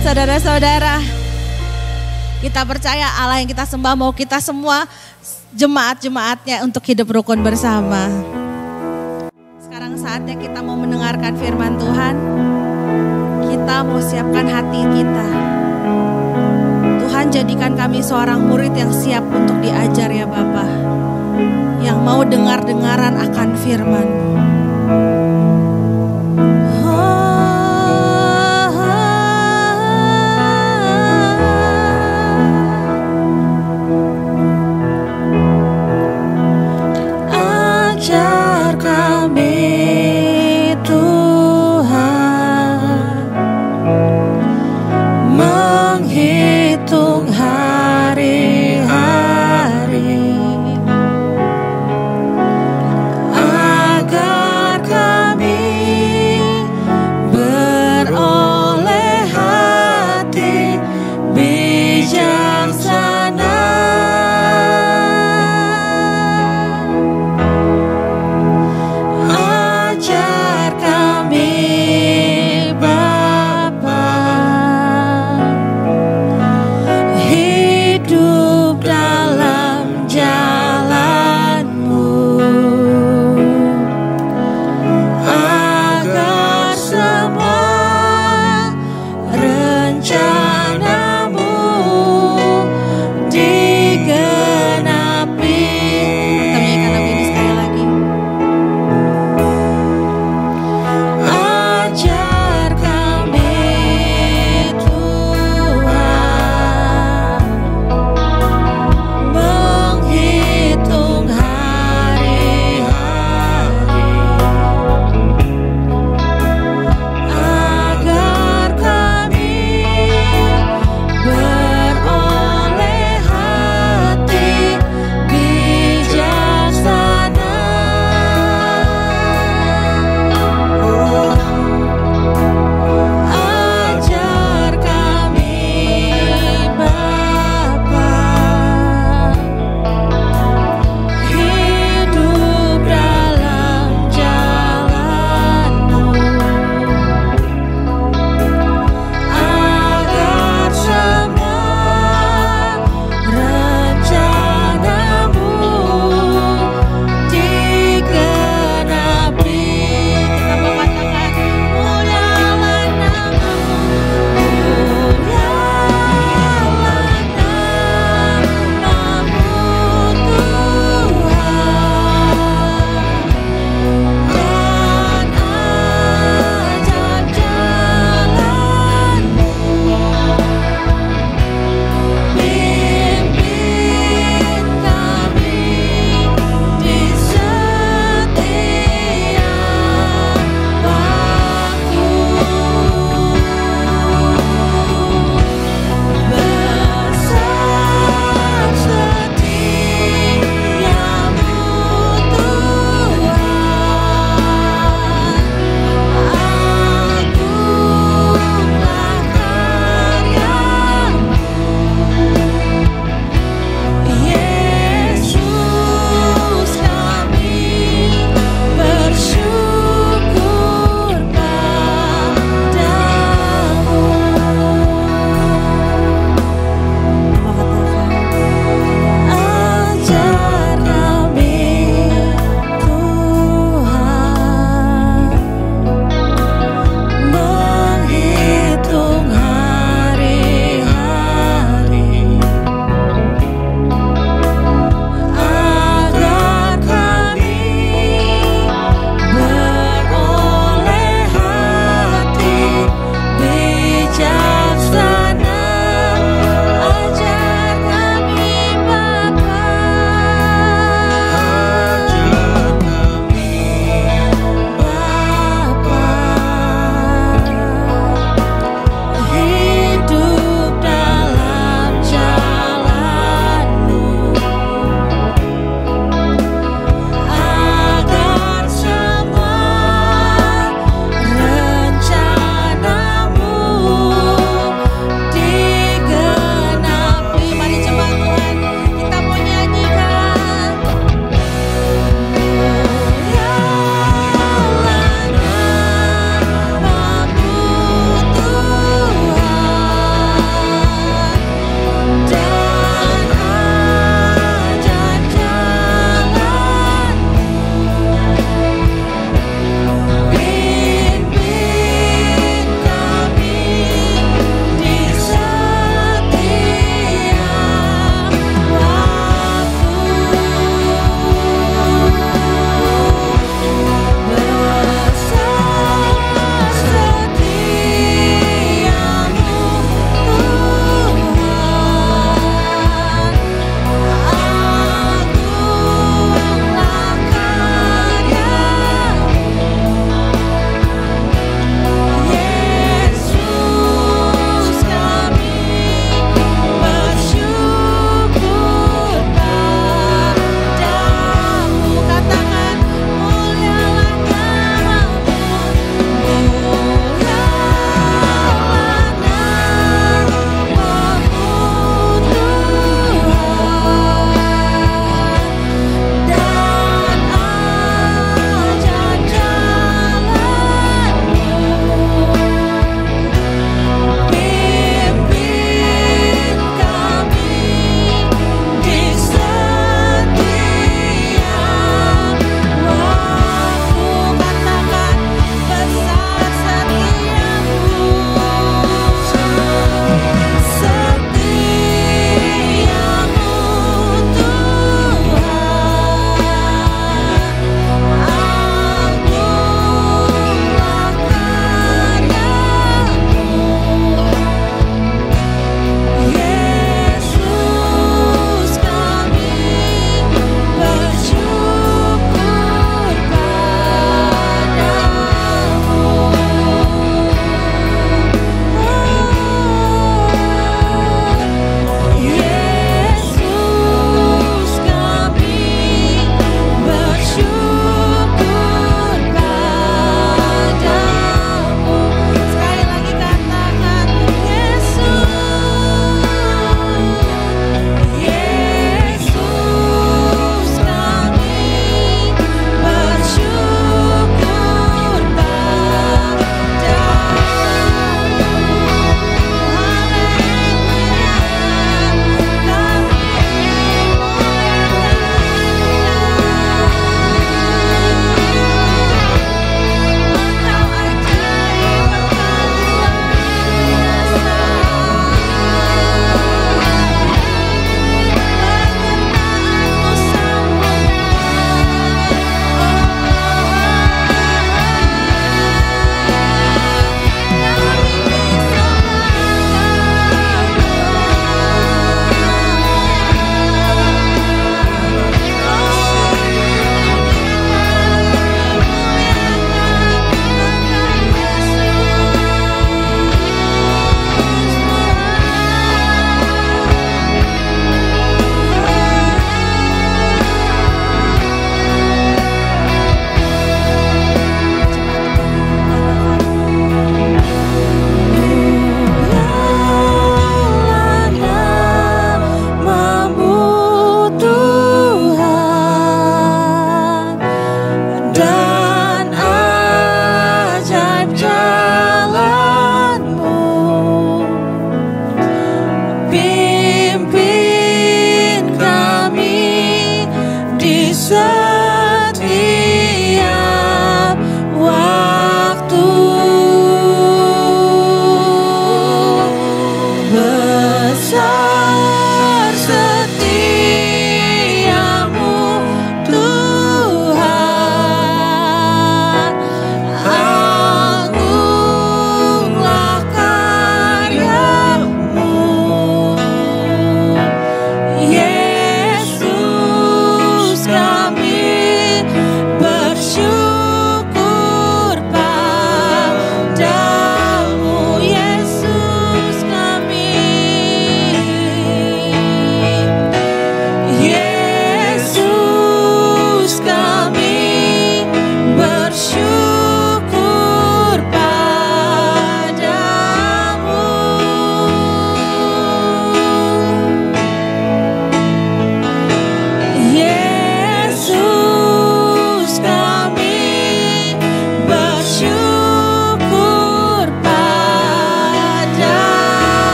Saudara-saudara, kita percaya Allah yang kita sembah mau kita semua jemaat-jemaatnya untuk hidup rukun bersama. Sekarang saatnya kita mau mendengarkan firman Tuhan. Kita mau siapkan hati kita. Tuhan, jadikan kami seorang murid yang siap untuk diajar ya Bapa, yang mau dengar-dengaran akan firman. Agar kami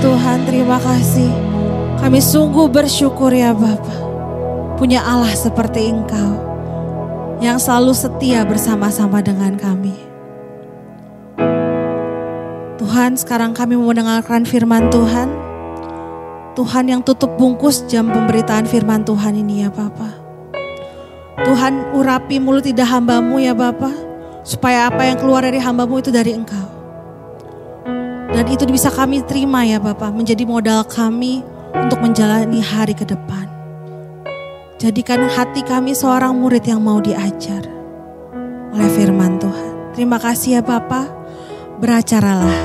Tuhan, terima kasih. Kami sungguh bersyukur ya Bapa, punya Allah seperti Engkau yang selalu setia bersama-sama dengan kami. Tuhan, sekarang kami mau mendengarkan firman Tuhan. Tuhan yang tutup bungkus jam pemberitaan firman Tuhan ini ya Bapa. Tuhan, urapi mulut lidah hamba-Mu ya Bapa, supaya apa yang keluar dari hamba-Mu itu dari Engkau. Dan itu bisa kami terima ya Bapa, menjadi modal kami untuk menjalani hari ke depan. Jadikan hati kami seorang murid yang mau diajar oleh firman Tuhan. Terima kasih ya Bapa, beracaralah,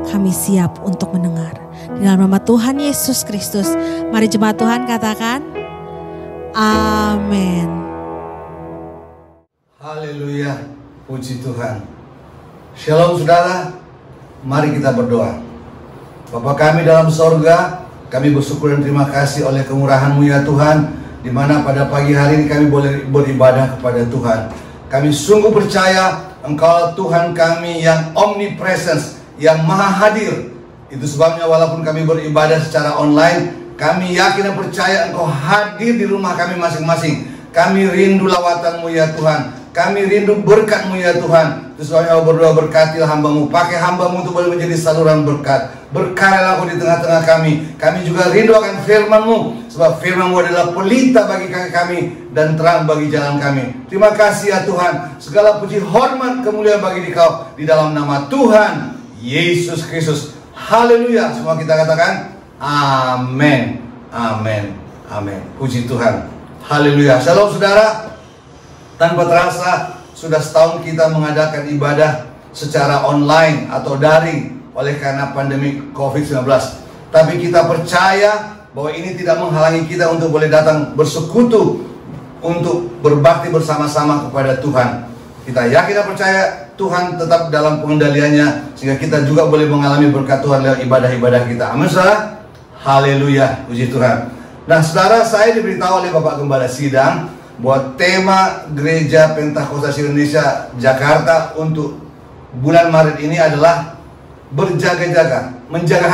kami siap untuk mendengar. Di dalam nama Tuhan Yesus Kristus, mari jemaat Tuhan katakan, amin. Haleluya, puji Tuhan. Shalom saudara, mari kita berdoa. Bapa kami dalam sorga, kami bersyukur dan terima kasih oleh kemurahan-Mu ya Tuhan, di mana pada pagi hari ini kami boleh beribadah kepada Tuhan. Kami sungguh percaya Engkau Tuhan kami yang omnipresence, yang maha hadir. Itu sebabnya walaupun kami beribadah secara online, kami yakin dan percaya Engkau hadir di rumah kami masing-masing. Kami rindu lawatan-Mu ya Tuhan, kami rindu berkat-Mu ya Tuhan. Itu sebabnya berdoa, berkatilah hamba-Mu, pakai hamba-Mu untuk boleh menjadi saluran berkat. Berkaryalah Kau di tengah-tengah kami. Kami juga rindu akan firman-Mu, sebab firman-Mu adalah pelita bagi kaki kami dan terang bagi jalan kami. Terima kasih ya Tuhan. Segala puji, hormat, kemuliaan bagi Dikau, di dalam nama Tuhan Yesus Kristus. Haleluya. Semua kita katakan amin, amin, amin. Puji Tuhan. Haleluya. Shalom saudara. Tanpa terasa sudah setahun kita mengadakan ibadah secara online atau daring oleh karena pandemi COVID-19. Tapi kita percaya bahwa ini tidak menghalangi kita untuk boleh datang bersekutu untuk berbakti bersama-sama kepada Tuhan. Kita yakin dan percaya Tuhan tetap dalam pengendaliannya, sehingga kita juga boleh mengalami berkat Tuhan lewat ibadah-ibadah kita. Amin saudara. Haleluya, puji Tuhan. Nah saudara, saya diberitahu oleh Bapak Gembala Sidang bahwa tema Gereja Pentakosta Indonesia Jakarta untuk bulan Maret ini adalah berjaga-jaga, menjaga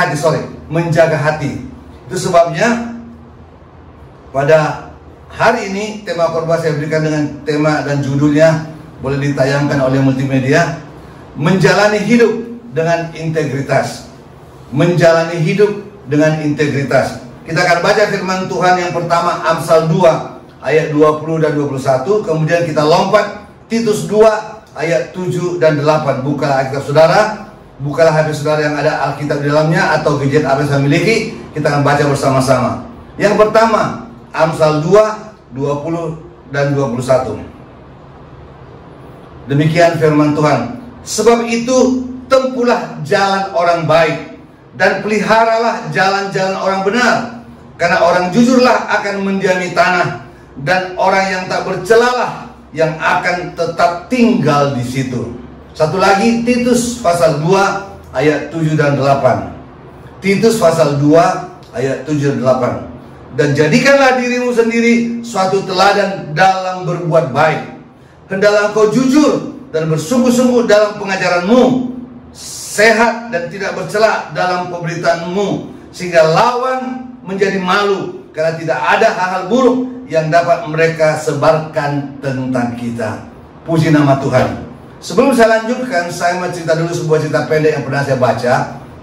hati. Itu sebabnya pada hari ini tema khotbah saya berikan dengan tema dan judulnya, boleh ditayangkan oleh multimedia, menjalani hidup dengan integritas. Menjalani hidup dengan integritas. Kita akan baca firman Tuhan yang pertama, Amsal 2 ayat 20 dan 21. Kemudian kita lompat Titus 2 ayat 7 dan 8. Bukalah Alkitab saudara, bukalah HP saudara yang ada Alkitab di dalamnya atau gadget apa yang saya miliki. Kita akan baca bersama-sama. Yang pertama, Amsal 2, 20 dan 21. Demikian firman Tuhan. Sebab itu tempuhlah jalan orang baik dan peliharalah jalan-jalan orang benar. Karena orang jujurlah akan mendiami tanah, dan orang yang tak bercelalah yang akan tetap tinggal di situ. Satu lagi, Titus pasal 2 ayat 7 dan 8. Titus pasal 2 ayat 7 dan 8. Dan jadikanlah dirimu sendiri suatu teladan dalam berbuat baik. Hendaklah engkau jujur dan bersungguh-sungguh dalam pengajaranmu, sehat dan tidak bercela dalam pemberitaanmu, sehingga lawan menjadi malu karena tidak ada hal-hal buruk yang dapat mereka sebarkan tentang kita. Puji nama Tuhan. Sebelum saya lanjutkan, saya mau cerita dulu sebuah cerita pendek yang pernah saya baca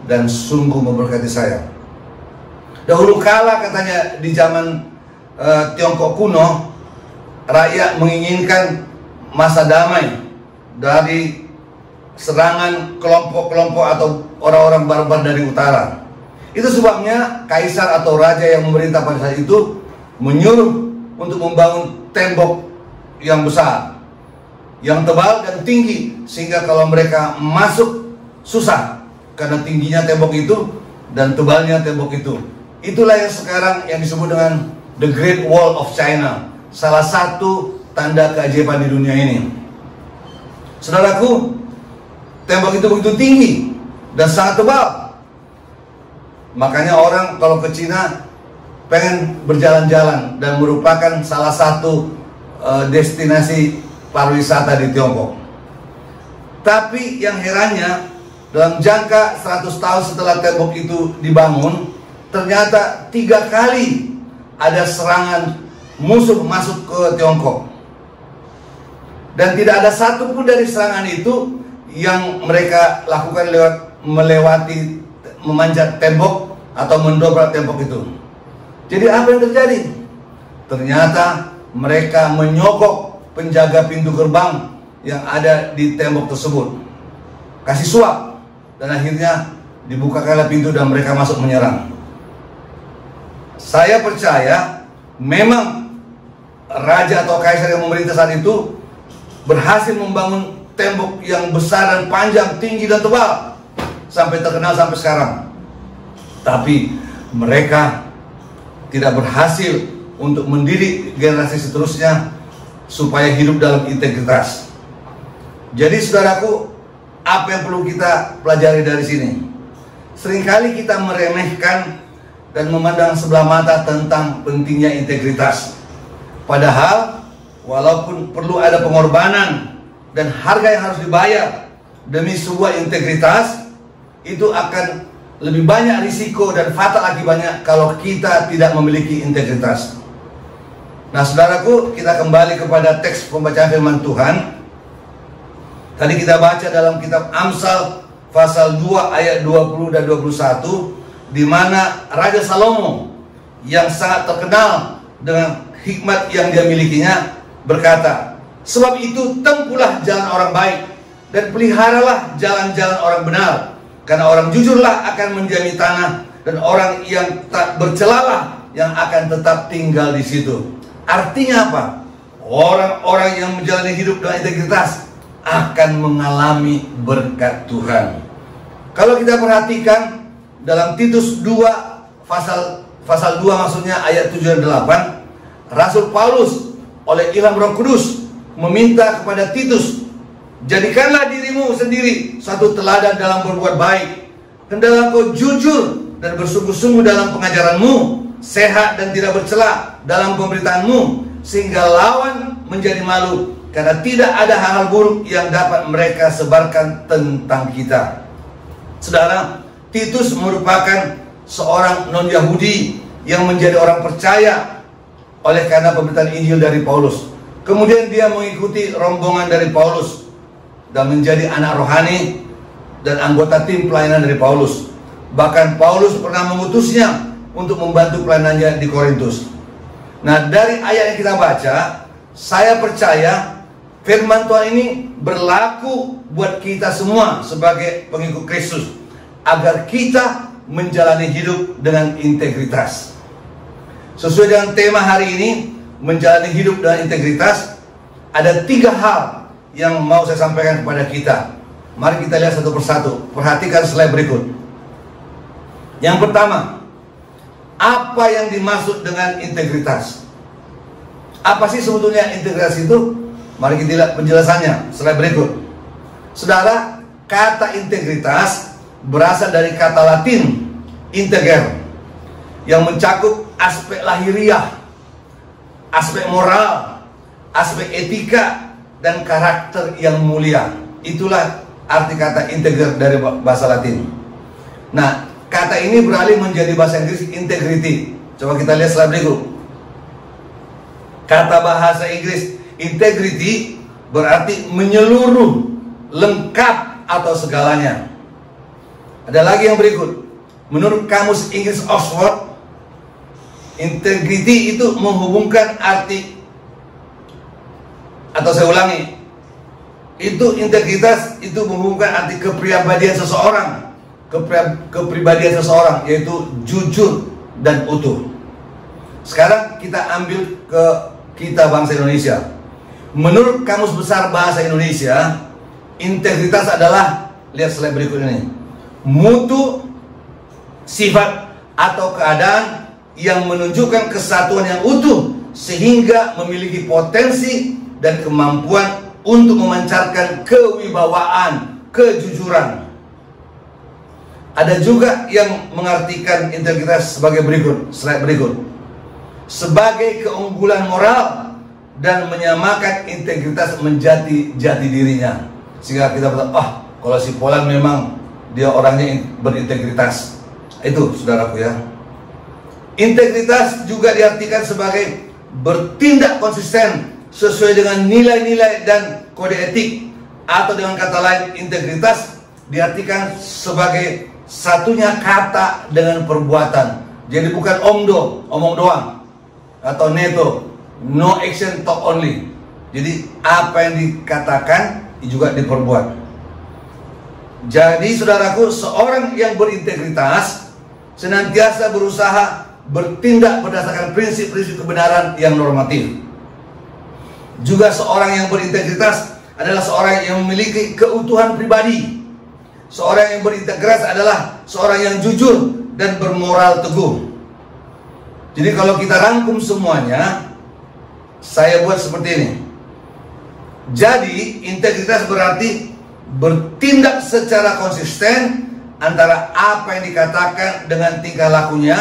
dan sungguh memberkati saya. Dahulu kala katanya di zaman Tiongkok kuno, rakyat menginginkan masa damai dari serangan kelompok-kelompok atau orang-orang barbar dari utara. Itu sebabnya kaisar atau raja yang memerintah pada saat itu menyuruh untuk membangun tembok yang besar, yang tebal dan tinggi, sehingga kalau mereka masuk susah karena tingginya tembok itu dan tebalnya tembok itu. Itulah yang sekarang yang disebut dengan The Great Wall of China, salah satu tanda keajaiban di dunia ini. Saudaraku, tembok itu begitu tinggi dan sangat tebal. Makanya orang kalau ke Cina pengen berjalan-jalan dan merupakan salah satu destinasi pariwisata di Tiongkok. Tapi yang herannya, dalam jangka 100 tahun setelah tembok itu dibangun, ternyata 3 kali ada serangan musuh masuk ke Tiongkok. Dan tidak ada satupun dari serangan itu yang mereka lakukan melewati memanjat tembok atau mendobrak tembok itu. Jadi apa yang terjadi? Ternyata mereka menyogok penjaga pintu gerbang yang ada di tembok tersebut, kasih suap, dan akhirnya dibukakanlah pintu dan mereka masuk menyerang. Saya percaya memang raja atau kaisar yang memerintah saat itu berhasil membangun tembok yang besar dan panjang, tinggi dan tebal, sampai terkenal sampai sekarang. Tapi mereka tidak berhasil untuk mendidik generasi seterusnya supaya hidup dalam integritas. Jadi saudaraku, apa yang perlu kita pelajari dari sini? Seringkali kita meremehkan dan memandang sebelah mata tentang pentingnya integritas. Padahal walaupun perlu ada pengorbanan dan harga yang harus dibayar demi sebuah integritas, itu akan lebih banyak risiko dan fatal akibatnya kalau kita tidak memiliki integritas. Nah saudaraku, kita kembali kepada teks pembacaan firman Tuhan. Tadi kita baca dalam kitab Amsal pasal 2 ayat 20 dan 21, di mana Raja Salomo yang sangat terkenal dengan hikmat yang dia milikinya berkata, "Sebab itu tempuhlah jalan orang baik dan peliharalah jalan-jalan orang benar, karena orang jujurlah akan mendiami tanah, dan orang yang tak bercelalah yang akan tetap tinggal di situ." Artinya apa? Orang-orang yang menjalani hidup dengan integritas akan mengalami berkat Tuhan. Kalau kita perhatikan dalam Titus 2 pasal 2 maksudnya ayat 7 dan 8, Rasul Paulus oleh ilham Roh Kudus meminta kepada Titus, "Jadikanlah dirimu sendiri suatu teladan dalam berbuat baik, hendaklah kau jujur dan bersungguh-sungguh dalam pengajaranmu, sehat dan tidak bercela dalam pemberitaanmu, sehingga lawan menjadi malu, karena tidak ada hal-hal buruk yang dapat mereka sebarkan tentang kita." Saudara, Titus merupakan seorang non-Yahudi yang menjadi orang percaya oleh karena pemberitaan Injil dari Paulus. Kemudian dia mengikuti rombongan dari Paulus dan menjadi anak rohani dan anggota tim pelayanan dari Paulus. Bahkan Paulus pernah mengutusnya untuk membantu pelayanannya di Korintus. Nah, dari ayat yang kita baca, saya percaya firman Tuhan ini berlaku buat kita semua sebagai pengikut Kristus, agar kita menjalani hidup dengan integritas. Sesuai dengan tema hari ini, menjalani hidup dengan integritas, ada 3 hal yang mau saya sampaikan kepada kita. Mari kita lihat satu persatu. Perhatikan slide berikut. Yang pertama, apa yang dimaksud dengan integritas? Apa sih sebetulnya integritas itu? Mari kita lihat penjelasannya. Slide berikut. Saudara, kata integritas berasal dari kata Latin integer, yang mencakup aspek lahiriah, aspek moral, aspek etika, dan karakter yang mulia. Itulah arti kata integer dari bahasa Latin. Nah, kata ini beralih menjadi bahasa Inggris integrity. Coba kita lihat slide berikut. Kata bahasa Inggris integrity berarti menyeluruh, lengkap, atau segalanya. Ada lagi yang berikut. Menurut Kamus Inggris Oxford, integrity itu menghubungkan arti, atau saya ulangi, itu integritas itu menghubungkan arti kepribadian seseorang, kepribadian seseorang, yaitu jujur dan utuh. Sekarang kita ambil ke kita bangsa Indonesia. Menurut Kamus Besar Bahasa Indonesia, integritas adalah, lihat slide berikut ini, mutu, sifat, atau keadaan yang menunjukkan kesatuan yang utuh sehingga memiliki potensi dan kemampuan untuk memancarkan kewibawaan, kejujuran. Ada juga yang mengartikan integritas sebagai berikut, slide berikut, sebagai keunggulan moral dan menyamakan integritas menjadi jati dirinya. Sehingga kita berkata, kalau si Polan memang dia orangnya berintegritas. Itu saudaraku ya. Integritas juga diartikan sebagai bertindak konsisten sesuai dengan nilai-nilai dan kode etik. Atau dengan kata lain, integritas diartikan sebagai satunya kata dengan perbuatan. Jadi bukan omong doang, atau neto, no action talk only. Jadi apa yang dikatakan juga diperbuat. Jadi saudaraku, seorang yang berintegritas senantiasa berusaha bertindak berdasarkan prinsip-prinsip kebenaran yang normatif. Juga seorang yang berintegritas adalah seorang yang memiliki keutuhan pribadi. Seorang yang berintegritas adalah seorang yang jujur dan bermoral teguh. Jadi kalau kita rangkum semuanya, saya buat seperti ini. Jadi integritas berarti bertindak secara konsisten antara apa yang dikatakan dengan tingkah lakunya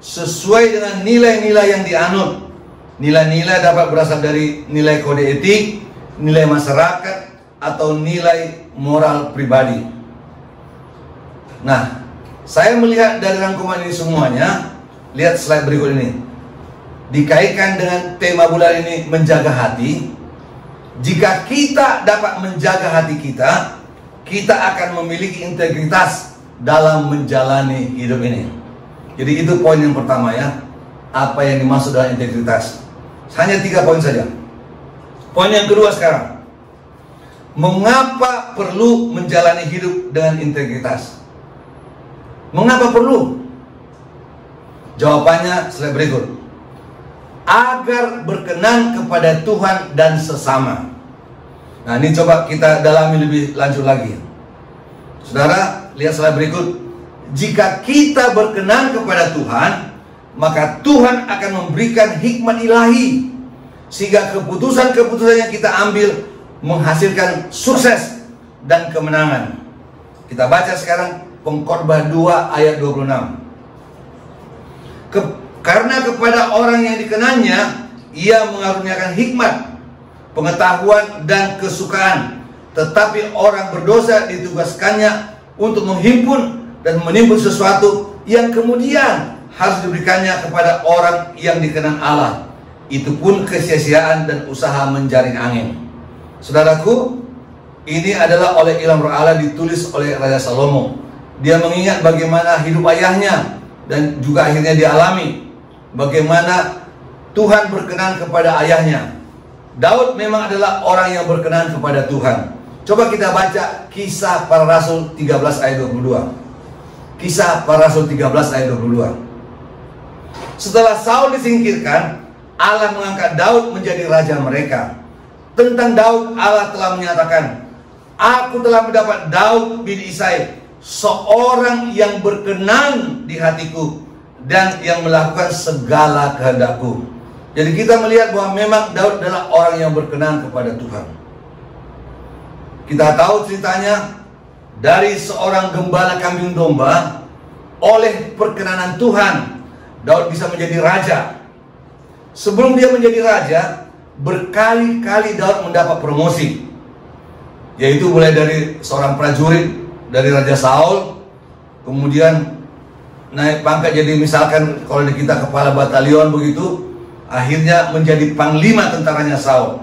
sesuai dengan nilai-nilai yang dianut. Nilai-nilai dapat berasal dari nilai kode etik, nilai masyarakat, atau nilai moral pribadi. Nah, saya melihat dari rangkuman ini semuanya, lihat slide berikut ini. Dikaitkan dengan tema bulan ini, menjaga hati. Jika kita dapat menjaga hati kita, kita akan memiliki integritas dalam menjalani hidup ini. Jadi itu poin yang pertama ya. Apa yang dimaksud dengan integritas? Hanya 3 poin saja. Poin yang kedua sekarang. Mengapa perlu menjalani hidup dengan integritas? Mengapa perlu? Jawabannya slide berikut. Agar berkenan kepada Tuhan dan sesama. Nah, ini coba kita dalami lebih lanjut lagi. Saudara, lihat slide berikut. Jika kita berkenan kepada Tuhan, maka Tuhan akan memberikan hikmat ilahi, sehingga keputusan-keputusan yang kita ambil menghasilkan sukses dan kemenangan. Kita baca sekarang Pengkhotbah 2 ayat 26. Karena kepada orang yang dikenannya, ia mengaruniakan hikmat, pengetahuan, dan kesukaan. Tetapi orang berdosa ditugaskannya untuk menghimpun dan menimbun sesuatu yang kemudian harus diberikannya kepada orang yang dikenal Allah. Itu pun kesia-siaan dan usaha menjaring angin. Saudaraku, ini adalah oleh ilham roh Allah ditulis oleh Raja Salomo. Dia mengingat bagaimana hidup ayahnya dan juga akhirnya dialami bagaimana Tuhan berkenan kepada ayahnya. Daud memang adalah orang yang berkenan kepada Tuhan. Coba kita baca Kisah Para Rasul 13 ayat 22. Kisah Para Rasul 13 ayat 22. Setelah Saul disingkirkan, Allah mengangkat Daud menjadi raja mereka. Tentang Daud, Allah telah menyatakan, aku telah mendapat Daud bin Isai, seorang yang berkenan di hatiku dan yang melakukan segala kehendakku. Jadi kita melihat bahwa memang Daud adalah orang yang berkenan kepada Tuhan. Kita tahu ceritanya dari seorang gembala kambing domba, oleh perkenanan Tuhan Daud bisa menjadi raja. Sebelum dia menjadi raja, berkali-kali Daud mendapat promosi, yaitu mulai dari seorang prajurit dari Raja Saul, kemudian naik pangkat jadi misalkan kalau kita kepala batalion begitu, akhirnya menjadi panglima tentaranya Saul.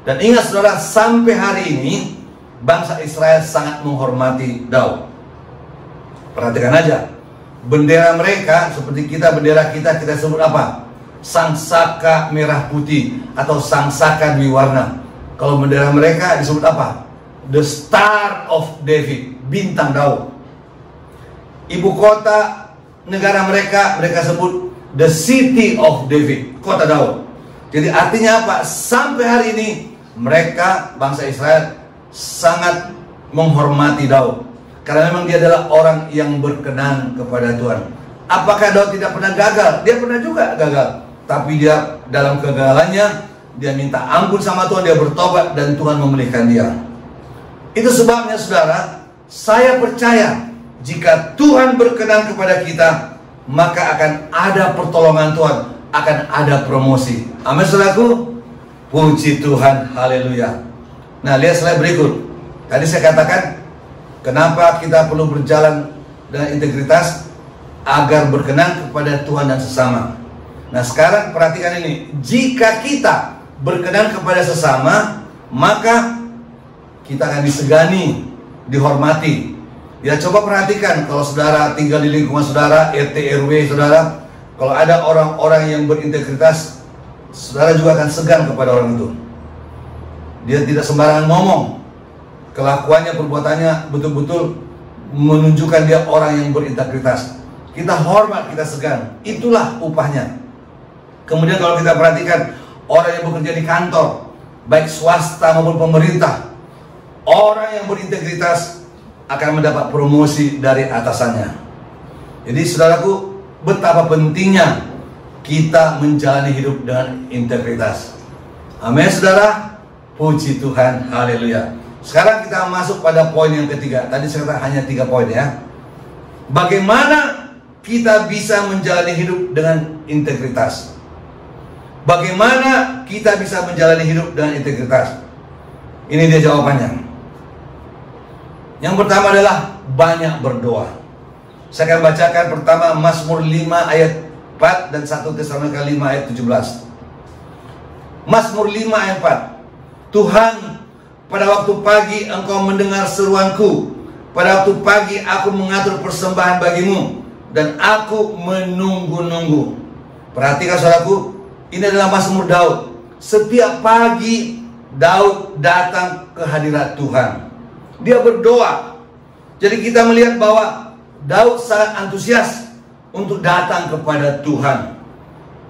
Dan ingat saudara, sampai hari ini bangsa Israel sangat menghormati Daud. Perhatikan aja, bendera mereka seperti kita, bendera kita sebut apa? Sangsaka merah putih atau sangsaka dwiwarna. Kalau bendera mereka disebut apa? The Star of David, bintang Daud. Ibu kota negara mereka sebut The City of David, kota Daud. Jadi artinya apa? Sampai hari ini mereka, bangsa Israel, sangat menghormati Daud, karena memang dia adalah orang yang berkenan kepada Tuhan. Apakah Daud tidak pernah gagal? Dia pernah juga gagal, tapi dia dalam kegagalannya dia minta ampun sama Tuhan, dia bertobat dan Tuhan memulihkan dia. Itu sebabnya saudara, saya percaya jika Tuhan berkenan kepada kita, maka akan ada pertolongan Tuhan, akan ada promosi. Amin saudaraku. Puji Tuhan, haleluya. Nah, lihat slide berikut. Tadi saya katakan, Kenapa kita perlu berjalan dengan integritas? Agar berkenan kepada Tuhan dan sesama. Nah sekarang perhatikan ini. Jika kita berkenan kepada sesama, maka kita akan disegani, dihormati. Ya coba perhatikan, kalau saudara tinggal di lingkungan saudara, RT RW saudara, kalau ada orang-orang yang berintegritas, saudara juga akan segan kepada orang itu. Dia tidak sembarangan ngomong. Kelakuannya, perbuatannya betul-betul menunjukkan dia orang yang berintegritas. Kita hormat, kita segan. Itulah upahnya. Kemudian kalau kita perhatikan orang yang bekerja di kantor, baik swasta maupun pemerintah, orang yang berintegritas akan mendapat promosi dari atasannya. Jadi saudaraku, betapa pentingnya kita menjalani hidup dengan integritas. Amin saudara. Puji Tuhan, haleluya. Sekarang kita masuk pada poin yang ketiga. Tadi saya katakan hanya 3 poin ya. Bagaimana kita bisa menjalani hidup dengan integritas? Bagaimana kita bisa menjalani hidup dengan integritas? Ini dia jawabannya. Yang pertama adalah banyak berdoa. Saya akan bacakan pertama Mazmur 5 ayat 4 dan 1 Tesalonika 5 ayat 17. Mazmur 5 ayat 4. Tuhan, pada waktu pagi Engkau mendengar seruanku. Pada waktu pagi aku mengatur persembahan bagimu, dan aku menunggu-nunggu. Perhatikan saudaraku, ini adalah Mazmur Daud. Setiap pagi Daud datang ke hadirat Tuhan. Dia berdoa. Jadi kita melihat bahwa Daud sangat antusias untuk datang kepada Tuhan.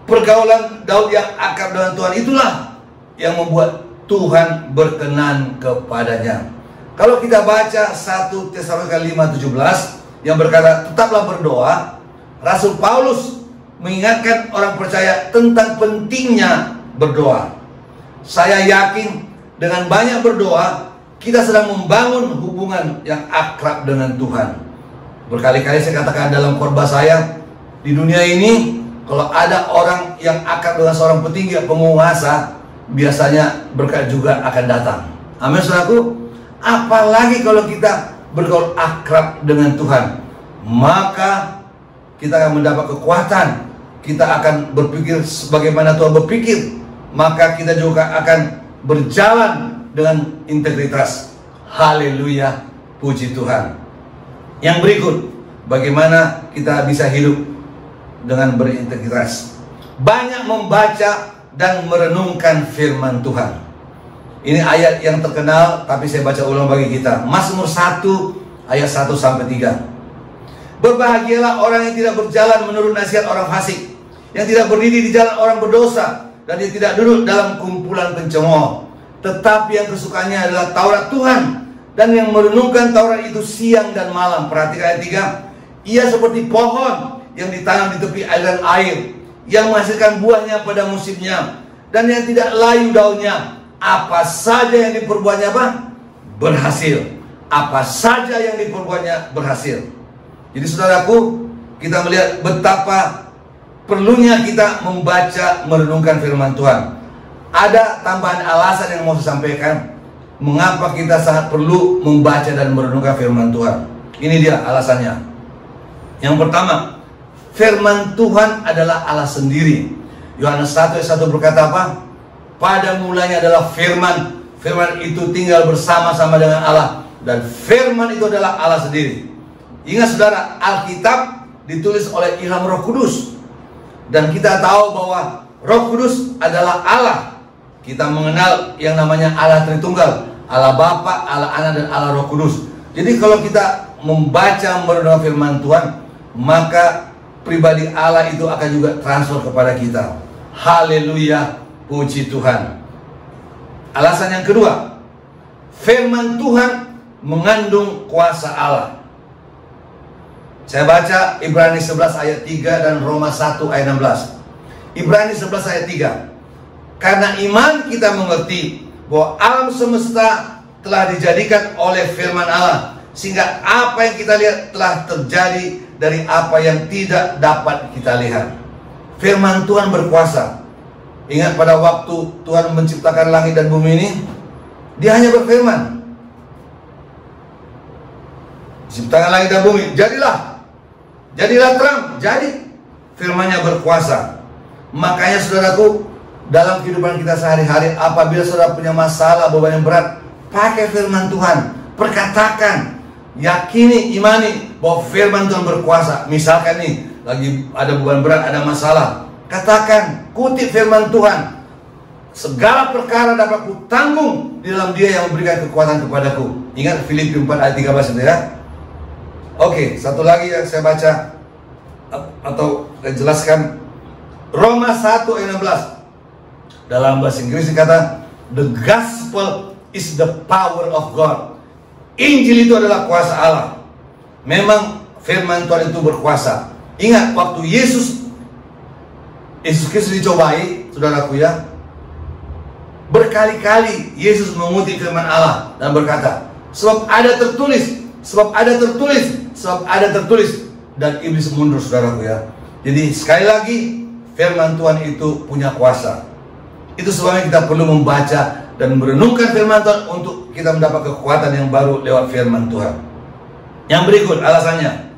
Pergaulan Daud yang akrab dengan Tuhan itulah yang membuat Tuhan berkenan kepadanya. Kalau kita baca 1 Tesalonika 5:17 yang berkata tetaplah berdoa, Rasul Paulus mengingatkan orang percaya tentang pentingnya berdoa. Saya yakin dengan banyak berdoa kita sedang membangun hubungan yang akrab dengan Tuhan. Berkali-kali saya katakan dalam khotbah saya, di dunia ini kalau ada orang yang akrab dengan seorang petinggi, penguasa, biasanya berkat juga akan datang. Amin saudaraku. Apalagi kalau kita bergaul akrab dengan Tuhan, maka kita akan mendapat kekuatan. Kita akan berpikir sebagaimana Tuhan berpikir, maka kita juga akan berjalan dengan integritas. Haleluya, puji Tuhan. Yang berikut, bagaimana kita bisa hidup dengan berintegritas? Banyak membaca dan merenungkan firman Tuhan. Ini ayat yang terkenal, tapi saya baca ulang bagi kita. Mazmur 1 ayat 1-3. Berbahagialah orang yang tidak berjalan menurut nasihat orang fasik, yang tidak berdiri di jalan orang berdosa, dan yang tidak duduk dalam kumpulan pencemooh. Tetapi yang kesukaannya adalah Taurat Tuhan, dan yang merenungkan Taurat itu siang dan malam. Perhatikan ayat 3. Ia seperti pohon yang ditanam di tepi aliran air, yang menghasilkan buahnya pada musimnya, dan yang tidak layu daunnya. Apa saja yang diperbuatnya berhasil. Apa saja yang diperbuatnya berhasil. Jadi saudaraku, kita melihat betapa perlunya kita membaca, merenungkan firman Tuhan. Ada tambahan alasan yang mau saya sampaikan, mengapa kita sangat perlu membaca dan merenungkan firman Tuhan. Ini dia alasannya. Yang pertama, firman Tuhan adalah Allah sendiri. Yohanes 1 ayat 1 berkata apa? Pada mulanya adalah firman. Firman itu tinggal bersama-sama dengan Allah, dan firman itu adalah Allah sendiri. Ingat saudara, Alkitab ditulis oleh ilham Roh Kudus, dan kita tahu bahwa Roh Kudus adalah Allah. Kita mengenal yang namanya Allah Tritunggal, Allah Bapa, Allah Anak, dan Allah Roh Kudus. Jadi kalau kita membaca merenungkan firman Tuhan, maka pribadi Allah itu akan juga transfer kepada kita. Haleluya, puji Tuhan. Alasan yang kedua, firman Tuhan mengandung kuasa Allah. Saya baca Ibrani 11 ayat 3 dan Roma 1 ayat 16. Ibrani 11 ayat 3. Karena iman kita mengerti bahwa alam semesta telah dijadikan oleh firman Allah, sehingga apa yang kita lihat telah terjadi dari apa yang tidak dapat kita lihat. Firman Tuhan berkuasa. Ingat pada waktu Tuhan menciptakan langit dan bumi ini, Dia hanya berfirman. Ciptakan langit dan bumi, jadilah. Jadilah terang, jadi. Firman-Nya berkuasa. Makanya saudaraku, dalam kehidupan kita sehari-hari, apabila saudara punya masalah, beban yang berat, pakai firman Tuhan, perkatakan, yakini, imani bahwa firman Tuhan berkuasa. Misalkan nih, lagi ada beban berat, ada masalah, katakan, kutip firman Tuhan, segala perkara dapat kutanggung di dalam Dia yang memberikan kekuatan kepadaku. Ingat Filipi 4 ayat 13 itu ya. Oke, satu lagi yang saya baca atau saya jelaskan, Roma 1 ayat 16. Dalam bahasa Inggris dikata, the gospel is the power of God. Injil itu adalah kuasa Allah. Memang firman Tuhan itu berkuasa. Ingat waktu Yesus Kristus dicobai, saudaraku ya, berkali-kali Yesus mengutip firman Allah dan berkata, sebab ada tertulis, sebab ada tertulis, sebab ada tertulis, dan iblis mundur, saudaraku ya. Jadi sekali lagi, firman Tuhan itu punya kuasa. Itu sebabnya kita perlu membaca dan merenungkan firman Tuhan untuk kita mendapat kekuatan yang baru lewat firman Tuhan. Yang berikut alasannya,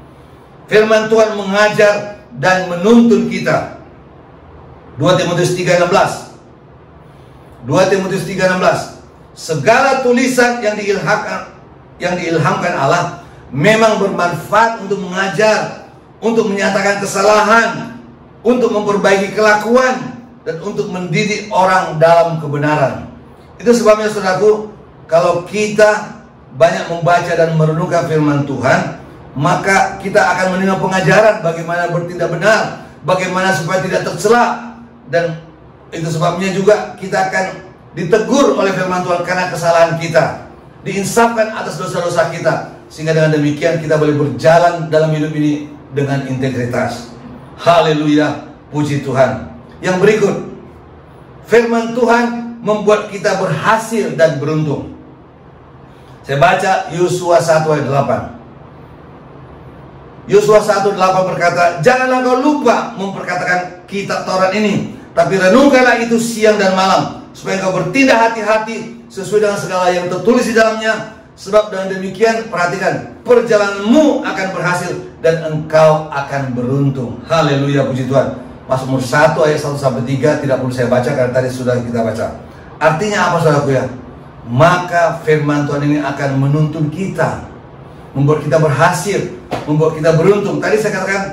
firman Tuhan mengajar dan menuntun kita. 2 Timotius 3:16. 2 Timotius 3:16. Segala tulisan yang diilhamkan Allah memang bermanfaat untuk mengajar, untuk menyatakan kesalahan, untuk memperbaiki kelakuan, dan untuk mendidik orang dalam kebenaran. Itu sebabnya saudaraku, kalau kita banyak membaca dan merenungkan firman Tuhan, maka kita akan mendengar pengajaran bagaimana bertindak benar, bagaimana supaya tidak tercela. Dan itu sebabnya juga kita akan ditegur oleh firman Tuhan karena kesalahan kita, diinsafkan atas dosa-dosa kita, sehingga dengan demikian kita boleh berjalan dalam hidup ini dengan integritas. Haleluya, puji Tuhan. Yang berikut, firman Tuhan membuat kita berhasil dan beruntung. Saya baca Yosua 1 ayat 8. Yosua 1:8 berkata, janganlah kau lupa memperkatakan kitab Taurat ini, tapi renungkanlah itu siang dan malam, supaya kau bertindak hati-hati sesuai dengan segala yang tertulis di dalamnya. Sebab dengan demikian, perhatikan, perjalananmu akan berhasil dan engkau akan beruntung. Haleluya, puji Tuhan. Mazmur 1 ayat 1-3 tidak perlu saya baca karena tadi sudah kita baca. Artinya apa, saudaraku ya? Maka firman Tuhan ini akan menuntun kita, membuat kita berhasil, membuat kita beruntung. Tadi saya katakan,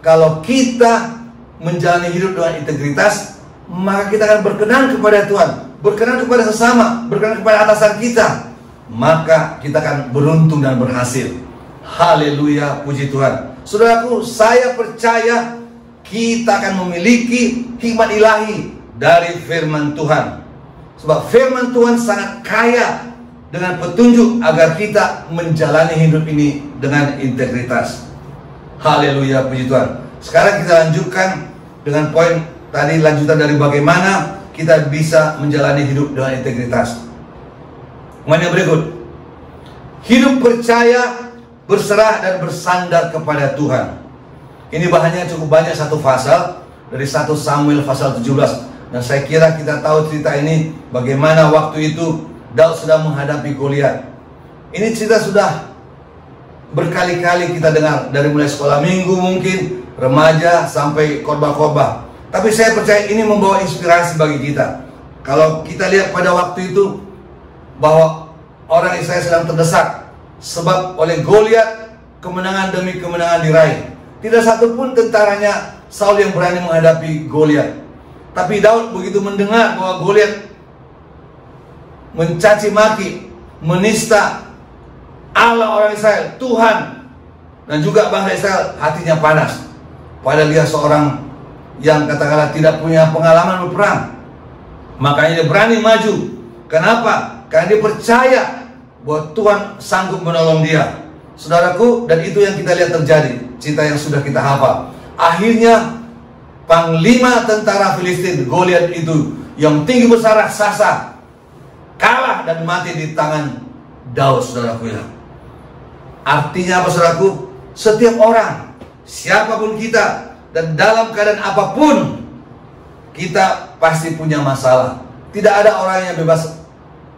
kalau kita menjalani hidup dengan integritas, maka kita akan berkenan kepada Tuhan, berkenan kepada sesama, berkenan kepada atasan kita, maka kita akan beruntung dan berhasil. Haleluya, puji Tuhan. Saudaraku, saya percaya kita akan memiliki hikmat ilahi dari firman Tuhan. Sebab firman Tuhan sangat kaya dengan petunjuk agar kita menjalani hidup ini dengan integritas. Haleluya, puji Tuhan. Sekarang kita lanjutkan dengan poin tadi, lanjutan dari bagaimana kita bisa menjalani hidup dengan integritas. Poin yang berikut, hidup percaya, berserah dan bersandar kepada Tuhan. Ini bahannya cukup banyak, satu pasal dari 1 Samuel pasal 17. Dan saya kira kita tahu cerita ini, bagaimana waktu itu Daud sedang menghadapi Goliat. Ini cerita sudah berkali-kali kita dengar, dari mulai sekolah minggu mungkin, remaja sampai khotbah-khotbah. Tapi saya percaya ini membawa inspirasi bagi kita. Kalau kita lihat pada waktu itu, bahwa orang Israel sedang terdesak, sebab oleh Goliat kemenangan demi kemenangan diraih. Tidak satupun tentaranya Saul yang berani menghadapi Goliat. Tapi Daud begitu mendengar bahwa Goliat mencaci maki, menista Allah orang Israel, Tuhan, dan juga bangsa Israel, hatinya panas. Padahal dia seorang yang katakanlah tidak punya pengalaman berperang. Makanya dia berani maju. Kenapa? Karena dia percaya bahwa Tuhan sanggup menolong dia. Saudaraku, dan itu yang kita lihat terjadi, cerita yang sudah kita hafal. Akhirnya panglima tentara Filistin, Goliat itu, yang tinggi besar raksasa, kalah dan mati di tangan Daud, saudaraku ya. Artinya apa, saudaraku? Setiap orang, siapapun kita, dan dalam keadaan apapun, kita pasti punya masalah. Tidak ada orang yang bebas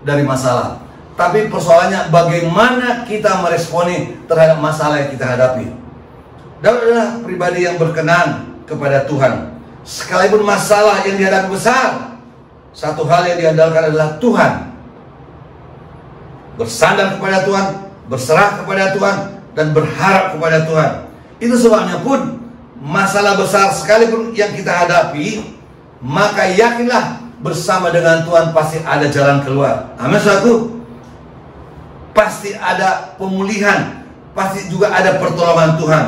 dari masalah. Tapi persoalannya bagaimana kita meresponi terhadap masalah yang kita hadapi. Daud adalah pribadi yang berkenan kepada Tuhan. Sekalipun masalah yang dihadapi besar, satu hal yang diandalkan adalah Tuhan. Bersandar kepada Tuhan, berserah kepada Tuhan, dan berharap kepada Tuhan. Itu sebabnya pun masalah besar sekalipun yang kita hadapi, maka yakinlah bersama dengan Tuhan pasti ada jalan keluar. Amin, saudaraku. Pasti ada pemulihan, pasti juga ada pertolongan Tuhan.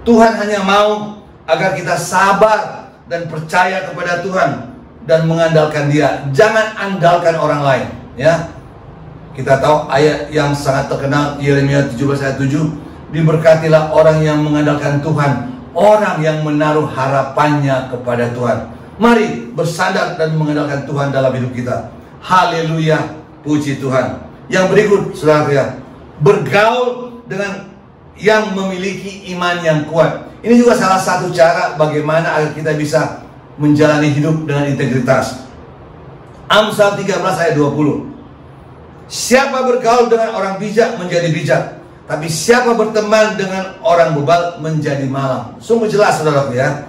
Tuhan hanya mau agar kita sabar dan percaya kepada Tuhan dan mengandalkan Dia. Jangan andalkan orang lain, ya. Kita tahu ayat yang sangat terkenal, Yeremia 17 ayat 7, diberkatilah orang yang mengandalkan Tuhan, orang yang menaruh harapannya kepada Tuhan. Mari bersandar dan mengandalkan Tuhan dalam hidup kita. Haleluya, puji Tuhan. Yang berikut, saudara, bergaul dengan yang memiliki iman yang kuat. Ini juga salah satu cara bagaimana agar kita bisa menjalani hidup dengan integritas. Amsal 13 ayat 20. Siapa bergaul dengan orang bijak menjadi bijak, tapi siapa berteman dengan orang bebal menjadi malang. Sungguh jelas, saudara, ya.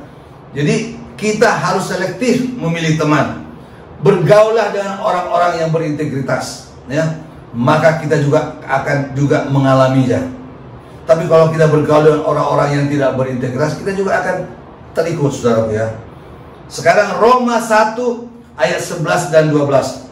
Jadi kita harus selektif memilih teman. Bergaulah dengan orang-orang yang berintegritas, ya. Maka kita juga akan mengalaminya. Tapi kalau kita bergaul dengan orang-orang yang tidak berintegritas, kita juga akan terikut, saudara, ya. Sekarang Roma 1 ayat 11 dan 12.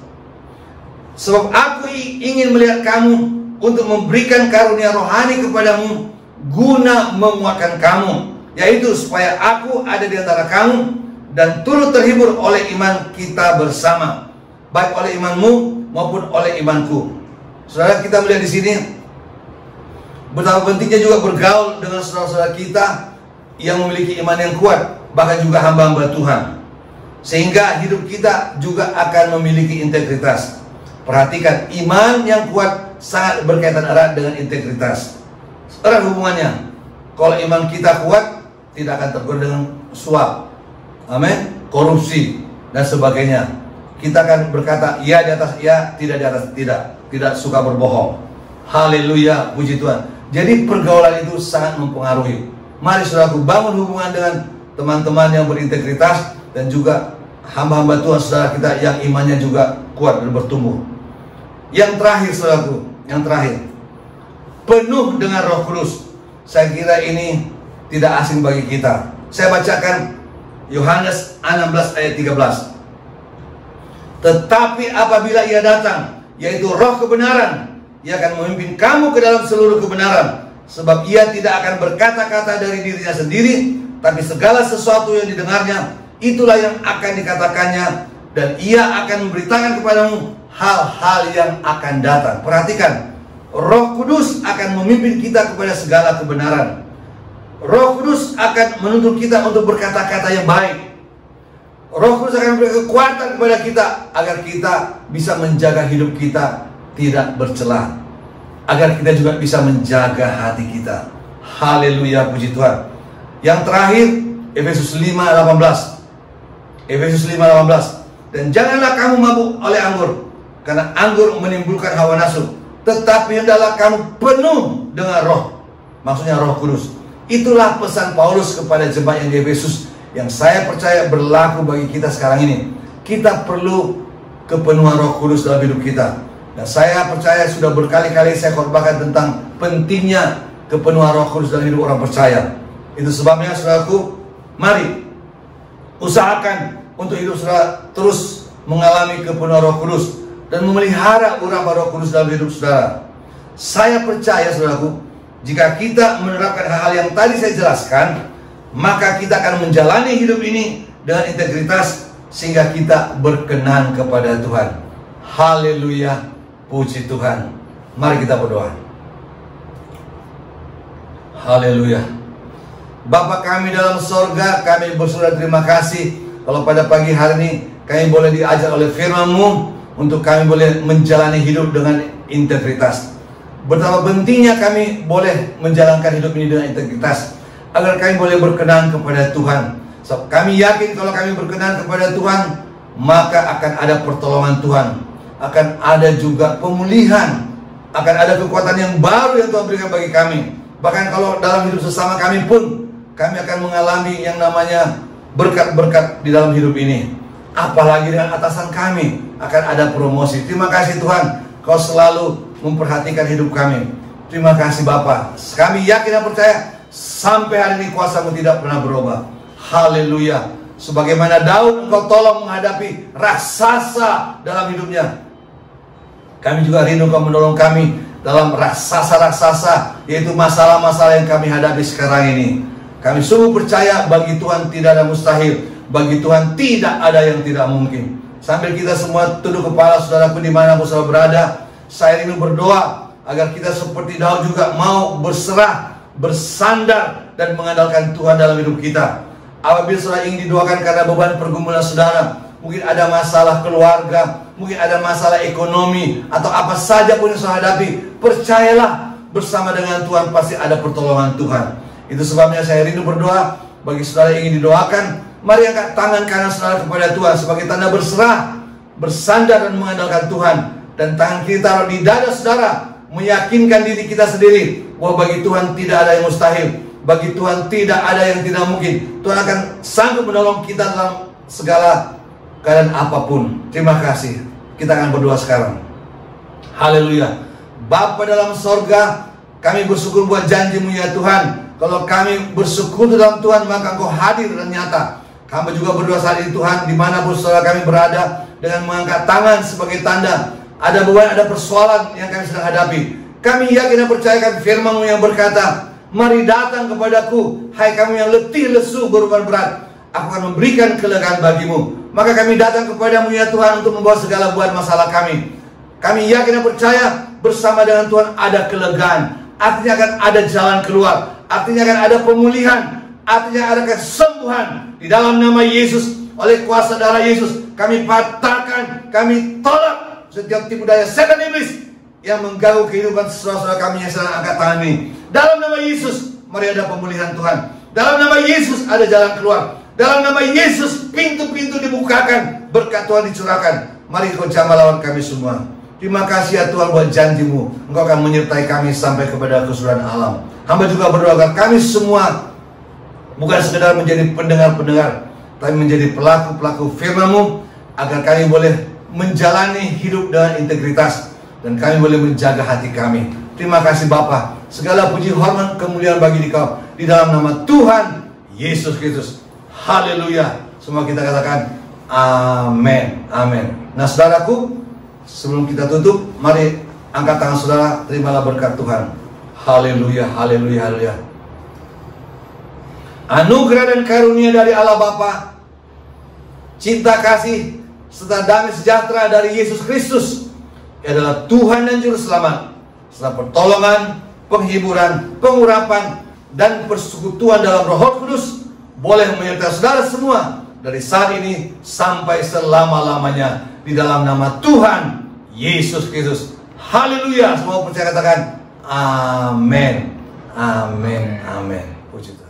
Sebab aku ingin melihat kamu untuk memberikan karunia rohani kepadamu, guna menguatkan kamu, yaitu supaya aku ada di antara kamu dan turut terhibur oleh iman kita bersama, baik oleh imanmu maupun oleh imanku. Saudara, kita melihat di sini betapa pentingnya juga bergaul dengan saudara-saudara kita yang memiliki iman yang kuat, bahkan juga hamba-hamba Tuhan, sehingga hidup kita juga akan memiliki integritas. Perhatikan, iman yang kuat sangat berkaitan erat dengan integritas. Erat hubungannya. Kalau iman kita kuat, tidak akan tergoda dengan suap, amin, korupsi dan sebagainya. Kita akan berkata ya di atas ya, tidak di atas tidak suka berbohong. Haleluya, puji Tuhan. Jadi pergaulan itu sangat mempengaruhi. Mari saudaraku, bangun hubungan dengan teman-teman yang berintegritas dan juga hamba-hamba Tuhan saudara kita yang imannya juga kuat dan bertumbuh. Yang terakhir, saudaraku, yang terakhir, penuh dengan Roh Kudus. Saya kira ini tidak asing bagi kita. Saya bacakan Yohanes 16 ayat 13. Tetapi apabila Ia datang, yaitu Roh kebenaran, Ia akan memimpin kamu ke dalam seluruh kebenaran. Sebab Ia tidak akan berkata-kata dari dirinya sendiri, tapi segala sesuatu yang didengarnya, itulah yang akan dikatakannya, dan Ia akan memberitakan kepadamu hal-hal yang akan datang. Perhatikan, Roh Kudus akan memimpin kita kepada segala kebenaran. Roh Kudus akan menuntun kita untuk berkata-kata yang baik. Roh Kudus akan memberi kekuatan kepada kita agar kita bisa menjaga hidup kita tidak bercelah, agar kita juga bisa menjaga hati kita. Haleluya, puji Tuhan. Yang terakhir, Efesus 5:18. Efesus 5:18. Dan janganlah kamu mabuk oleh anggur, karena anggur menimbulkan hawa nafsu, tetapi hendaklah kamu penuh dengan Roh. Maksudnya Roh Kudus. Itulah pesan Paulus kepada jemaat yang di Efesus, yang saya percaya berlaku bagi kita sekarang ini. Kita perlu kepenuhan Roh Kudus dalam hidup kita. Dan saya percaya sudah berkali-kali saya khotbahkan tentang pentingnya kepenuhan Roh Kudus dalam hidup orang percaya. Itu sebabnya, saudaraku, mari usahakan untuk hidup saudara terus mengalami kepenuhan Roh Kudus dan memelihara urapan Roh Kudus dalam hidup saudara. Saya percaya, saudaraku, jika kita menerapkan hal-hal yang tadi saya jelaskan, maka kita akan menjalani hidup ini dengan integritas sehingga kita berkenan kepada Tuhan. Haleluya, puji Tuhan. Mari kita berdoa. Haleluya. Bapa kami dalam sorga, kami bersyukur terima kasih kalau pada pagi hari ini kami boleh diajar oleh firman-Mu untuk kami boleh menjalani hidup dengan integritas. Betapa pentingnya kami boleh menjalankan hidup ini dengan integritas agar kami boleh berkenan kepada Tuhan. So, kami yakin kalau kami berkenan kepada Tuhan, maka akan ada pertolongan Tuhan. akan ada juga pemulihan, akan ada kekuatan yang baru yang Tuhan berikan bagi kami. Bahkan kalau dalam hidup sesama kami pun, kami akan mengalami yang namanya berkat-berkat di dalam hidup ini. Apalagi dengan atasan kami, akan ada promosi. Terima kasih Tuhan, Kau selalu memperhatikan hidup kami. Terima kasih Bapa. Kami yakin dan percaya sampai hari ini kuasa-Mu tidak pernah berubah. Haleluya. Sebagaimana Daud Engkau tolong menghadapi raksasa dalam hidupnya, kami juga rindu Kau menolong kami dalam raksasa-raksasa, yaitu masalah-masalah yang kami hadapi sekarang ini. Kami sungguh percaya bagi Tuhan tidak ada mustahil, bagi Tuhan tidak ada yang tidak mungkin. Sambil kita semua tunduk kepala, saudaraku dimanapun saudara berada, saya rindu berdoa agar kita seperti Daud juga mau berserah, bersandar, dan mengandalkan Tuhan dalam hidup kita. Apabila saudara ingin didoakan karena beban pergumulan saudara, mungkin ada masalah keluarga, mungkin ada masalah ekonomi, atau apa saja pun yang saudara hadapi, percayalah bersama dengan Tuhan pasti ada pertolongan Tuhan. Itu sebabnya saya rindu berdoa bagi saudara yang ingin didoakan. Mari angkat tangan kanan saudara kepada Tuhan sebagai tanda berserah, bersandar dan mengandalkan Tuhan. Dan tangan kiri taruh di dada saudara, meyakinkan diri kita sendiri bahwa bagi Tuhan tidak ada yang mustahil, bagi Tuhan tidak ada yang tidak mungkin. Tuhan akan sanggup menolong kita dalam segala keadaan apapun. Terima kasih. Kita akan berdoa sekarang. Haleluya. Bapa dalam sorga, kami bersyukur buat janji-Mu ya Tuhan. Kalau kami bersyukur dalam Tuhan, maka Engkau hadir dan nyata. Kami juga berdoa saat ini Tuhan, dimanapun saudara kami berada, dengan mengangkat tangan sebagai tanda ada beban, ada persoalan yang kami sedang hadapi. Kami yakin dan percaya firman-Mu yang berkata, mari datang kepadaku, hai kamu yang letih lesu beruban berat, aku akan memberikan kelegaan bagimu. Maka kami datang kepadamu ya Tuhan untuk membawa segala beban masalah kami. Kami yakin dan percaya bersama dengan Tuhan ada kelegaan. Artinya akan ada jalan keluar, artinya akan ada pemulihan, artinya ada kesembuhan. Di dalam nama Yesus, oleh kuasa darah Yesus, kami patahkan, kami tolak setiap tipu daya setan iblis yang mengganggu kehidupan saudara-saudara kami yang sedang angkat tangan ini. Dalam nama Yesus, mari ada pemulihan Tuhan. Dalam nama Yesus ada jalan keluar. Dalam nama Yesus pintu-pintu dibukakan, berkat Tuhan dicurahkan. Mari Kau jamah lawan kami semua. Terima kasih ya Tuhan buat janji-Mu, Engkau akan menyertai kami sampai kepada keseluruhan alam. Hamba juga berdoa agar kami semua bukan sekedar menjadi pendengar-pendengar, tapi menjadi pelaku-pelaku firman-Mu, agar kami boleh menjalani hidup dengan integritas, dan kami boleh menjaga hati kami. Terima kasih Bapa. Segala puji hormat kemuliaan bagi Dikau, di dalam nama Tuhan Yesus Kristus. Haleluya. Semua kita katakan amin. Amin. Nah saudaraku, sebelum kita tutup, mari angkat tangan saudara, terimalah berkat Tuhan. Haleluya, haleluya, haleluya. Anugerah dan karunia dari Allah Bapa, cinta kasih serta damai sejahtera dari Yesus Kristus, yang adalah Tuhan dan Juru Selamat, serta pertolongan, penghiburan, pengurapan, dan persekutuan dalam Roh Kudus boleh menyertai saudara semua dari saat ini sampai selama-lamanya, di dalam nama Tuhan Yesus Kristus. Haleluya. Semua percaya katakan amin. Amin. Amin. Puji Tuhan.